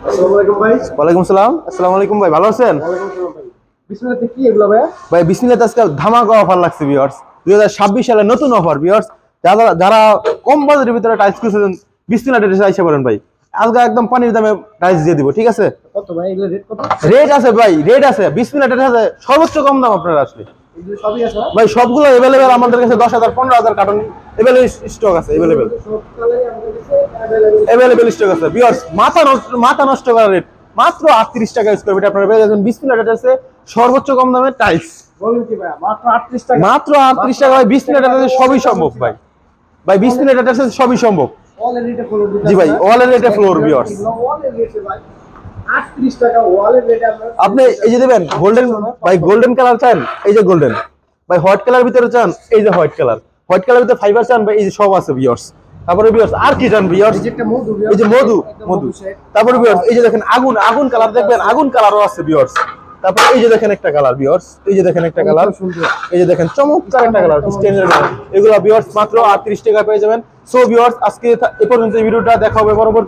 আসসালামু আলাইকুম ভাই। ওয়ালাইকুম সালাম। আসসালামু আলাইকুম ভাই, ভালো আছেন? ওয়ালাইকুম আসসালাম ভাই। বিসমিল্লাহ কি এগুলো ভাই? ভাই বিসমিল্লাহ আজকে ধামাকা অফার লাগছে ভিউয়ার্স। 2026 সালের নতুন অফার ভিউয়ার্স। যারা যারা কম বাজেটের ভিতরে টাইলস খুঁজছেন বিসমিল্লাহ টাইলসে আইসা পড়েন ভাই। আজকে একদম পানির দামে টাইলস দিয়ে দিব, ঠিক আছে? কত ভাই এগুলো রেট কত? রেট আছে ভাই, রেট আছে। বিসমিল্লাহ টাইলস আছে সর্বোচ্চ কম দাম আপনারা আসলে। এগুলো সবই আছে না? ভাই সবগুলো अवेलेबल আমাদের কাছে 10,000 15,000 কার্টন अवेलेबल স্টক আছে अवेलेबल। সব কালারই আমাদের কাছে अवेलेबल। अवेलेबल স্টক আছে ভিউয়ার্স। মাথা নষ্ট করার রেট মাত্র 38 টাকা স্কয়ার ফিট আপনারা পেয়ে যাবেন বিসমিল্লাহ টাইলসে সর্বোচ্চ কম দামে টাইলস। বলুন কি ভাই মাত্র 38 টাকা? মাত্র 38 টাকা ভাই। বিসমিল্লাহ টাইলসে সবই সম্ভব ভাই। ভাই বিসমিল্লাহ টাইলসে সবই সম্ভব। ওয়ালের রেটে ফ্লোর দিতে। জি ভাই, ওয়ালের রেটে ফ্লোর ভিউয়ার্স। ওয়ালের রেটে ভাই 38 টাকা ওয়ালের রেটে আমরা আপনি এই যে দিবেন গোল্ডেন ভাই, গোল্ডেন কালার চান এই যে গোল্ডেন, ভাই হোয়াইট কালার ভিতরে চান এই যে হোয়াইট কালার, হোয়াইট কালার ভিতরে ফাইবার চান ভাই এই যে সব আছে ভিউয়ার্স। তারপরে ভিউয়ার্স আর কি চান ভিউয়ার্স? এই যে একটা মধু এই যে মধু মধু। তারপরে ভিউয়ার্স এই যে দেখেন আগুন আগুন কালার দেখবেন, আগুন কালারও আছে ভিউয়ার্স। তারপর এই যে দেখেন একটা কালার ভিউয়ার্স, এই যে দেখেন একটা কালার, এই যে দেখেন চমৎকার একটা কালার স্ট্যান্ডার্ড কালার। এগুলো ভিউয়ার্স মাত্র 38 টাকা পেয়ে যাবেন। সো ভিউয়ার্স আজকে এ পর্যন্ত এই ভিডিওটা দেখা হবে পরবর্তী